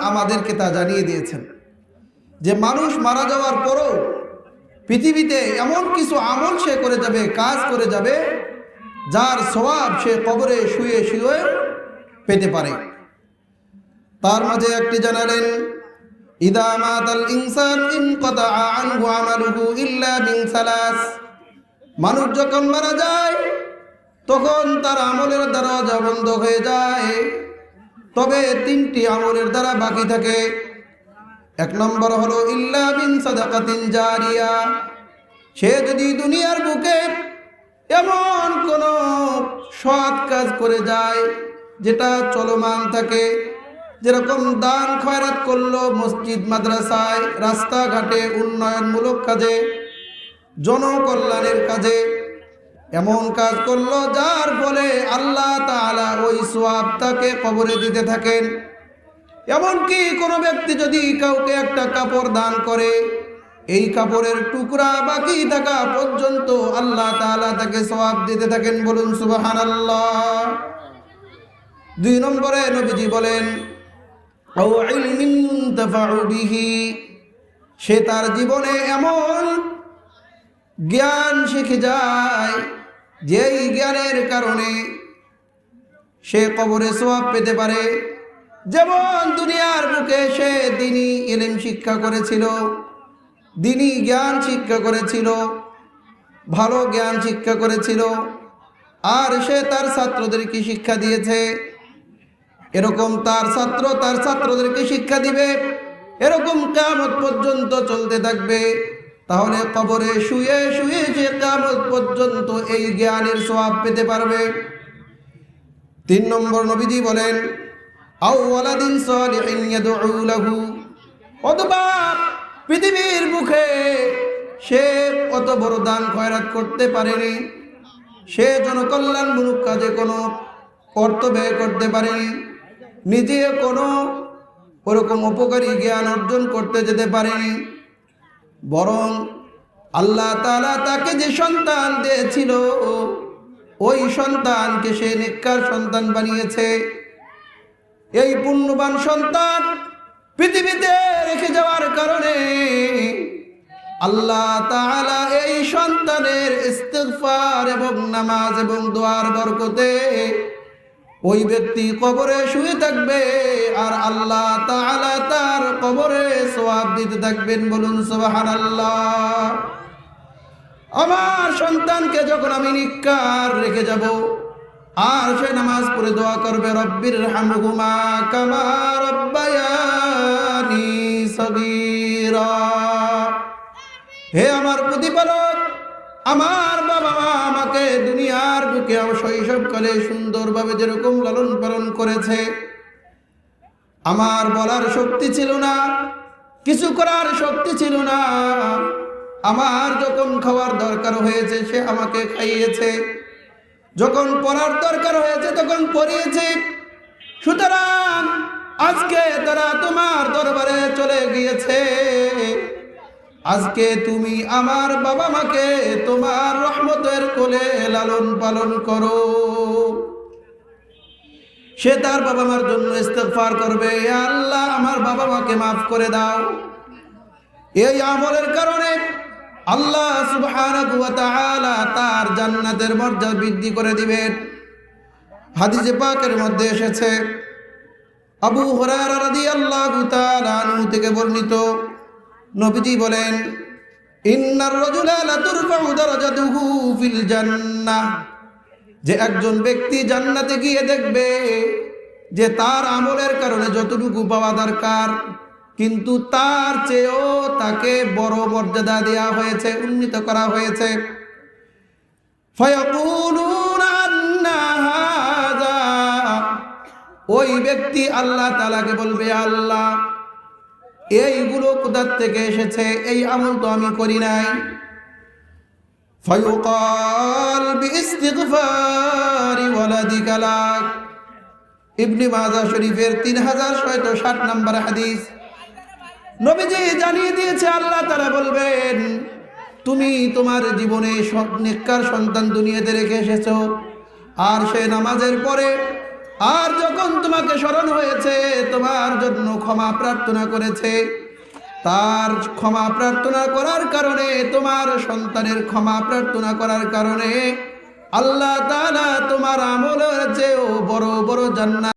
আমাদেরকে তা জানিয়ে দিয়েছেন যে মানুষ মারা যাওয়ার পরও পৃথিবীতে এমন কিছু আমল সে করে যাবে, কাজ করে যাবে, যার সওয়াব সে কবরে শুয়ে শুয়ে পেতে পারে। তার মাঝে একটি জানালেন, ইদা মাতাল ইনসান ইনকাতা আনহু আমালুহু ইল্লা মিন সালাস। মানুষ যখন মারা যায় তখন তার আমলের দরজা বন্ধ হয়ে যায়, তবে তিনটি আমলের দ্বারা বাকি থাকে। এক নম্বর হলো ইল্লা মিন সাদাকাতিন জারিয়া। সে যদি দুনিয়ার বুকে এমন কোন সৎ কাজ করে যায় যেটা চলমান থাকে, যেরকম দান খয়রাত করলো মসজিদ মাদ্রাসায়, রাস্তাঘাটে, উন্নয়নমূলক কাজে, জনকল্যাণের কাজে, এমন কাজ করলো যার ফলে আল্লাহ তাআলা ওই সওয়াব তাকে কবরে দিতে থাকেন। এমনকি কোনো ব্যক্তি যদি কাউকে একটা কাপড় দান করে, এই কাপড়ের টুকরা বাকি থাকা পর্যন্ত আল্লাহ তাআলা তাকে সওয়াব দিতে থাকেন। বলুন সুবহানাল্লাহ। 2 নম্বরে নবীজি বলেন, আও ইলমিন ইনতাফাউ বিহি। সে তার জীবনে এমন জ্ঞান শিখে যায় যেই জ্ঞানের কারণে সে কবরে সওয়াব পেতে পারে। যেমন দুনিয়ার বুকে সে দ্বীনি ইলম শিক্ষা করেছিল, দ্বীনি জ্ঞান শিক্ষা করেছিল, ভালো জ্ঞান শিক্ষা করেছিল, আর সে তার ছাত্রদেরকে শিক্ষা দিয়েছে, এরকম তার ছাত্র তার ছাত্রদেরকে শিক্ষা দিবে, এরকম কিয়ামত পর্যন্ত চলতে থাকবে। তাহলে কবরে শুয়ে শুয়ে সে কিয়ামত পর্যন্ত এই জ্ঞানের সওয়াব পেতে পারবে। 3 নম্বর নবীজি বলেন, আও ওয়ালাদিন সালিহিন ইয়াদউ লাহু। অথবা পৃথিবীর মুখে সে অত বড় দান খয়রাত করতে পারেনি, সে জনকল্যাণমূলক কাজে কোনো অর্থ ব্যয় করতে পারেনি, নিজে কোনো ওরকম উপকারী জ্ঞান অর্জন করতে যেতে পারেনি, বরং আল্লাহ তাআলা তাকে যে সন্তান দিয়েছিল ওই সন্তানকে সে নেককার সন্তান বানিয়েছে। এই পুণ্যবান সন্তান পৃথিবীতে রেখে যাওয়ার কারণে আল্লাহ তাআলা এই সন্তানের ইস্তিগফার এবং নামাজ এবং দোয়ার বরকতে ওই ব্যক্তি কবরে শুয়ে থাকবে, আর আল্লাহ তাআলা তার কবরে সওয়াব দিতে থাকবেন। বলুন সুবহানাল্লাহ। আমার সন্তানকে যখন আমি নিক্কার রেখে যাব, আর সে নামাজ পড়ে দোয়া করবে, রব্বির হামহুমা কামা রব্বায়ানি সগীরা। হে আমার প্রতিপালক, আমার বাবা মা আমাকে দুনিয়ার বুকে শৈশবকালে সুন্দরভাবে যেরকম লালন পালন করেছে, আমার বলার শক্তি ছিল না, কিছু করার শক্তি ছিল না, আমার যখন খাওয়ার দরকার হয়েছে সে আমাকে খাইয়েছে, যখন পড়ার দরকার হয়েছে তখন পড়িয়েছে। সুতরাং আজকে তারা তোমার দরবারে চলে গিয়েছে, আজকে তুমি আমার বাবা মাকে তোমার রহমতের কোলে লালন পালন করো। সে তার বাবা মার জন্য ইস্তিগফার করবে, আল্লাহ আমার বাবা মাকে মাফ করে দাও। এই আমলের কারণে আল্লাহ সুবহানাহু ওয়া তাআলা তার জান্নাতের মর্যাদা বৃদ্ধি করে দিবেন। হাদিসে পাকের মধ্যে এসেছে, আবু হুরায়রা রাদিয়াল্লাহু তাআলা আনহু থেকে বর্ণিত, নবীজি বলেন, ইন্নার রাজুলা লা তুরফাউ দারাজাতুহু ফিল জান্নাহ। যে একজন ব্যক্তি জান্নাতে গিয়ে দেখবে যে তার আমলের কারণে যতটুকু পাওয়া দরকার, কিন্তু তার চেয়েও তাকে বড় মর্যাদা দেওয়া হয়েছে, উন্নীত করা হয়েছে। ফায়াকুলুনা আন্না হাযা। ওই ব্যক্তি আল্লাহ তাআলাকে বলবে, আল্লাহ এইগুলো কোথা থেকে এসেছে, এই আমল তো আমি করি নাই। ফায়ুকাল বিইস্তিগফারি ওয়ালাদিকা লাক। ইবনে মাজাহ শরীফের 3660 নম্বর হাদিস। নবীজি জানিয়ে দিয়েছে, আল্লাহ তাআলা বলবেন, তুমি তোমার জীবনে নেককার সন্তান দুনিয়াতে রেখে এসেছো, আর সে নামাজের পরে আর যখন তোমাকে স্মরণ হয়েছে, তোমার জন্য ক্ষমা প্রার্থনা করেছে, তার ক্ষমা প্রার্থনা করার কারণে, তোমার সন্তানের ক্ষমা প্রার্থনা করার কারণে আল্লাহ তাআলা তোমার আমলের চেয়েও বড় বড় জান্নাত